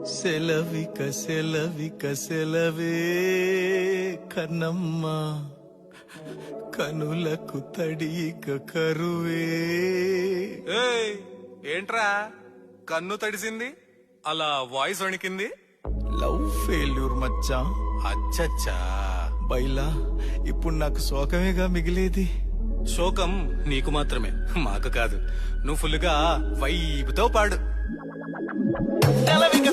సెలవిక సెలవిక సెలవే కన్నమ్మ కనులకు తడిక కరువే. ఏయ్, ఏంట్రా కన్ను తడిసింది, అలా వాయిస్ వణికింది? లవ్ ఫెయిల్యూర్ మచ్చా. అచ్చచ్చా, బైలా ఇప్పుడు నాకు శోకమేగా మిగిలేది. శోకం నీకు మాత్రమే, మాకు కాదు. నువ్వు ఫుల్గా వైపుతో పాడు. సెలవిక